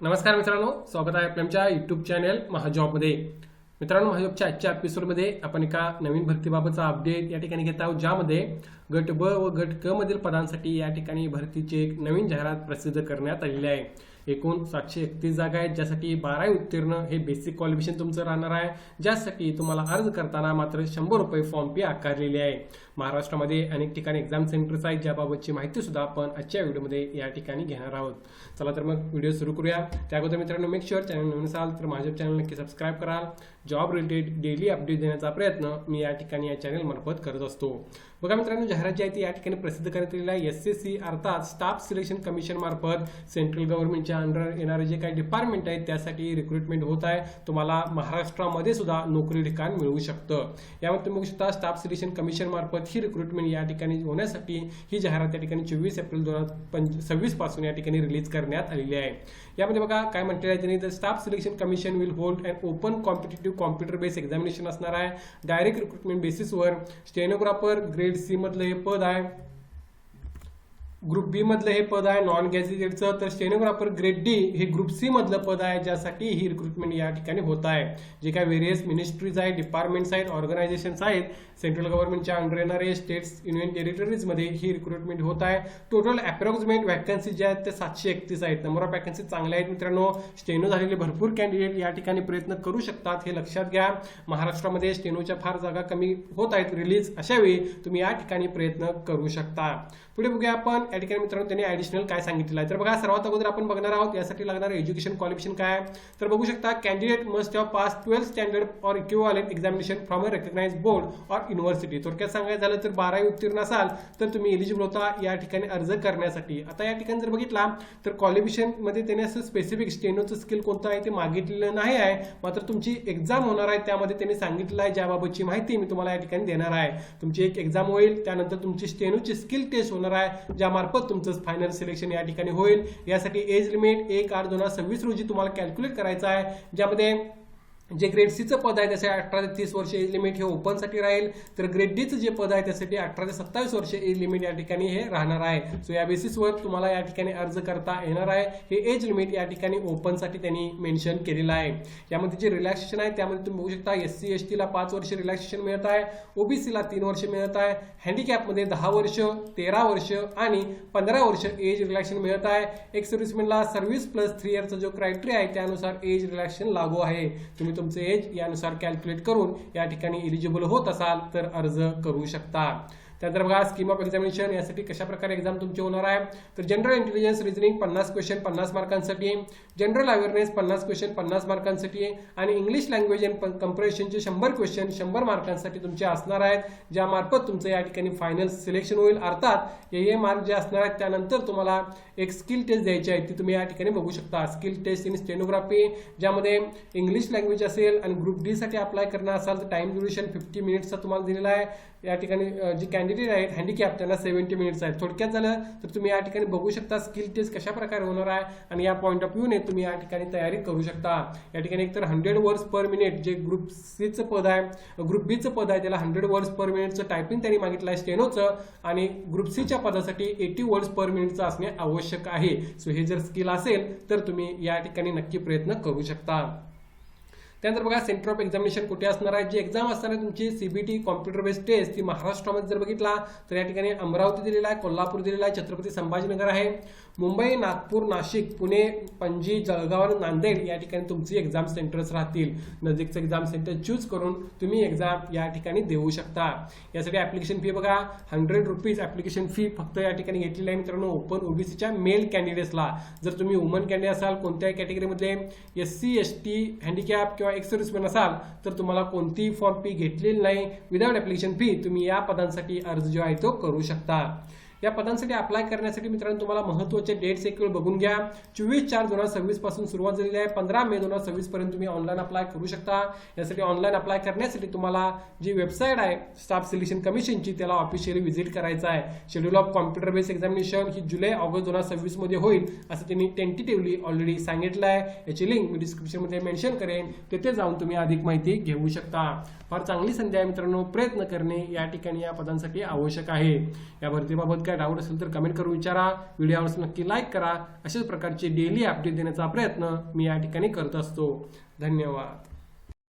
नमस्कार मित्रांनो, स्वागत आहे आपल्या यूट्यूब चॅनल महाजॉबमध्ये। मित्रांनो, महाजॉबच्या आजच्या एपिसोडमध्ये आपण एका नवीन भरतीबाबतचा अपडेट या ठिकाणी घेत आहोत, ज्यामध्ये गट ब व गट क मधील पदांसाठी या ठिकाणी भरतीची एक नवीन जाहिरात प्रसिद्ध करण्यात आलेली आहे। एकूण 731 जागा आहेत, ज्यासाठी 12वी उत्तीर्ण हे बेसिक क्वालिफिकेशन तुमचं राहणार आहे, ज्यासाठी तुम्हाला अर्ज करताना मात्र 100 रुपये फॉर्म फी आकारलेली आहे। महाराष्ट्रामध्ये अनेक ठिकाणी एक्झाम सेंटर्स आहेत, ज्याबाबतची माहिती सुद्धा आपण आजच्या व्हिडिओमध्ये या ठिकाणी घेणार आहोत। चला तर मग व्हिडिओ सुरू करूया। त्याअगोदर मित्रांनो, मेक शुअर चॅनल नवीन असाल तर माझ्या चॅनल नक्की सबस्क्राईब कराल। जॉब रिलेटेड डेली अपडेट देण्याचा प्रयत्न मी या ठिकाणी या चॅनल मार्फत करत असतो। बघा मित्रांनो, जाहिरात जी आहे ती या ठिकाणी प्रसिद्ध करण्यात आलेली आहे। SSC अर्थात स्टाफ सिलेक्शन कमिशन मार्फत सेंट्रल गव्हर्नमेंटच्या अंडर येणारे जे काही डिपार्टमेंट आहेत त्यासाठी रिक्रुटमेंट होत आहे। तुम्हाला महाराष्ट्रामध्ये सुद्धा नोकरी ठिकाण मिळू शकतं। यामध्ये तुम्ही बघू शकता, स्टाफ सिलेक्शन कमिशन मार्फत ही रिक्रुटमेंट या ठिकाणी होण्यासाठी ही जाहिरात या ठिकाणी 24 एप्रिल 2026 पासून या ठिकाणी रिलीज करण्यात आलेली आहे। यामध्ये बघा काय म्हटलेलं आहे त्यांनी, staff selection commission will hold an open competitive computer based examination असणार आहे। डायरेक्ट रिक्रुटमेंट बेसिसवर स्टेनोग्राफर ग्रेड सी मधलं हे पद आहे, ग्रुप बी मधलं हे पद आहे नॉन गॅझेटेडचं, तर स्टेनोग्राफर ग्रेड डी हे ग्रुप सी मधलं पद आहे, ज्यासाठी ही रिक्रुटमेंट या ठिकाणी होत आहे। जे काही व्हेरियस मिनिस्ट्रीज आहेत, डिपार्टमेंट्स आहेत, ऑर्गनायझेशन्स आहेत, सेंट्रल गव्हर्नमेंटच्या अंडर येणारे स्टेट्स युनियन टेरिटरीज मध्ये ही रिक्रुटमेंट होत आहे। टोटल अप्रॉक्सिमेट वॅकन्सी ज्या आहेत ते 731 आहेत। नंबर ऑफ वॅकन्सी चांगल्या आहेत मित्रांनो। स्टेनो झालेले भरपूर कॅन्डिडेट या ठिकाणी प्रयत्न करू शकतात, हे लक्षात घ्या। महाराष्ट्रामध्ये स्टेनोच्या फार जागा कमी होत आहेत रिलीज, अशा वेळी तुम्ही या ठिकाणी प्रयत्न करू शकता। पुढे बघूया आपण या ठिकाणी मित्रांनो त्यांनी ऍडिशनल काय सांगितलं आहे। तर बघा, सर्वात अगोदर आपण बघणार आहोत यासाठी लागणारे एज्युकेशन क्वालिफिकेशन काय आहे। तर बघू शकता, candidate must have pass 12th standard or equivalent examination from a recognised board or university. थोडक्यात सांगायचं झालं तर 12वी उत्तीर्ण असाल तर तुम्ही एलिजिबल होता या ठिकाणी अर्ज करण्यासाठी। आता या ठिकाणी जर बघितला तर क्वालिफिकेशन मध्ये त्यांनी असं स्पेसिफिक स्टेनोचं स्किल कोणतं आहे ते मागितलेलं नाही आहे, मात्र तुमची एक्झाम होणार आहे त्यामध्ये त्यांनी सांगितलं आहे, ज्याबाबतची माहिती मी तुम्हाला या ठिकाणी देणार आहे। तुमची एक एक्झाम होईल, त्यानंतर तुमची स्टेनोची स्किल टेस्ट होणार आहे, ज्यामार्फत तुमचं फायनल सिलेक्शन या ठिकाणी होईल। यासाठी एज लिमिट 1/8/2026 रोजी तुम्हाला कॅल्क्युलेट करायचं आहे, ज्यामध्ये जे ग्रेड सीचं पद आहे त्यासाठी 18 ते 30 वर्ष एज लिमिट हे ओपनसाठी राहील, तर ग्रेड डीचं जे पद आहे त्यासाठी 18 ते 27 वर्ष एज लिमिट या ठिकाणी हे राहणार आहे। सो या बेसिसवर तुम्हाला या ठिकाणी अर्ज करता येणार आहे। हे एज लिमिट या ठिकाणी ओपनसाठी त्यांनी मेन्शन केलेलं आहे। यामध्ये जे रिलॅक्सेशन आहे त्यामध्ये तुम्ही बघू शकता, SC ST ला 5 वर्ष रिलॅक्सेशन मिळत आहे, OBC ला 3 वर्ष मिळत आहे, हँडिकॅपमध्ये 10 वर्ष, 13 वर्ष आणि 15 वर्ष एज रिलॅक्सेशन मिळत आहे। एक सर्व्हिसमॅनला सर्व्हिस प्लस 3 इयरचा जो क्रायटेरिया आहे त्यानुसार एज रिलॅक्सेशन लागू आहे। तुम्ही तुमचे एज यानुसार कॅल्क्युलेट करून या ठिकाणी एलिजिबल होत असाल तर अर्ज करू शकता। त्यानंतर बघा, स्कीम ऑफ एक्झामिनेशन यासाठी कशा प्रकारे एक्झाम तुमची होणार आहे। तर जनरल इंटेलिजन्स रिजनिंग 50 क्वेश्चन 50 मार्कांसाठी, जनरल अवेअरनेस 50 क्वेश्चन 50 मार्कांसाठी आणि इंग्लिश लँग्वेज अँड कंप्रेहेन्शनचे 100 क्वेश्चन 100 मार्कांसाठी तुमचे असणार आहेत, ज्यामार्फत तुमचं या ठिकाणी फायनल सिलेक्शन होईल। अर्थात हे मार्क जे असणार आहेत त्यानंतर तुम्हाला एक स्किल टेस्ट द्यायची आहे, ती तुम्ही या ठिकाणी बघू शकता। स्किल टेस्ट इन स्टेनोग्राफी, ज्यामध्ये इंग्लिश लँग्वेज असेल आणि ग्रुप डी साठी अप्लाय करणार असाल तर टाइम ड्युरेशन 50 मिनिट्सचा तुम्हाला दिलेला आहे। या ठिकाणी जी कॅन्डिडेट आहेत हँडिकॅप त्यांना 70 मिनिट्स आहेत। थोडक्यात झालं तर तुम्ही या ठिकाणी बघू शकता स्किल टेस्ट कशा प्रकारे होणार आहे आणि या पॉईंट ऑफ व्ह्यूने तुम्ही या ठिकाणी तयारी करू शकता। या ठिकाणी एकतर 100 वर्ड्स पर मिनिट जे ग्रुप सीचं पद आहे, ग्रुप बीचं पद आहे त्याला 100 वर्ड्स पर मिनिटचं टायपिंग त्यांनी मागितलं आहे स्टेनोचं, आणि ग्रुप सीच्या पदासाठी 80 वर्ड्स पर मिनिटचं असणे आवश्यक आहे। सो हे जर स्किल असेल तर तुम्ही या ठिकाणी नक्की प्रयत्न करू शकता। त्यानंतर बघा, सेंटर ऑफ एक्झामिनेशन कुठे असणार आहे। जी एक्झाम असणार आहे तुमची CBT कॉम्प्युटर बेस्ड टेस्ट ती महाराष्ट्रामध्ये जर बघितला तर या ठिकाणी अमरावती दिलेला आहे, कोल्हापूर दिलेला आहे, छत्रपती संभाजीनगर आहे, मुंबई, नागपूर, नाशिक, पुणे, पणजी, जळगाव आणि नांदेड या ठिकाणी तुमची एक्झाम सेंटर्स राहतील। नजीकचं एक्झाम सेंटर चूज करून तुम्ही एक्झाम या ठिकाणी देऊ शकता। यासाठी ऍप्लिकेशन फी बघा 100 रुपीज ऍप्लिकेशन फी फक्त या ठिकाणी घेतलेली आहे मित्रांनो, ओपन OBCच्या मेल कॅन्डिडेट्सला। जर तुम्ही वुमन कॅन्डिडेट असाल, कोणत्याही कॅटेगरीमधले SC ST हँडिकॅप किंवा एक्स सर्व्हिसमॅन असाल तर तुम्हाला कोणतीही फॉर्म फी घेतलेली नाही। विदाउट ऍप्लिकेशन फी तुम्ही या पदांसाठी अर्ज जो आहे तो करू शकता। या पदांसाठी अप्लाय करण्यासाठी मित्रांनो तुम्हाला महत्त्वाचे डेट्स एक वेळ बघून घ्या। 24/4/2026 पासून सुरुवात झालेली आहे, 15 मे 2026 पर्यंत तुम्ही ऑनलाईन अप्लाय करू शकता। यासाठी ऑनलाईन अप्लाय करण्यासाठी तुम्हाला जी वेबसाईट आहे स्टाफ सिलेक्शन कमिशनची त्याला ऑफिशियली व्हिजिट करायचं आहे। Schedule of computer based examination ही जुलै-ऑगस्ट 2026 मध्ये होईल असं त्यांनी टेंटेटिव्हली ऑलरेडी सांगितलं आहे। याची लिंक मी डिस्क्रिप्शनमध्ये मेन्शन करेन, तिथे जाऊन तुम्ही अधिक माहिती घेऊ शकता। फार चांगली संधी आहे मित्रांनो, प्रयत्न करणे या ठिकाणी या पदांसाठी आवश्यक आहे। या भरतीबाबत काय डाऊट असेल तर कमेंट करून विचारा. व्हिडिओ आवडल्यास नक्की लाईक करा. अशाच प्रकारचे डेली अपडेट देण्याचा प्रयत्न मी या ठिकाणी करत असतो. धन्यवाद.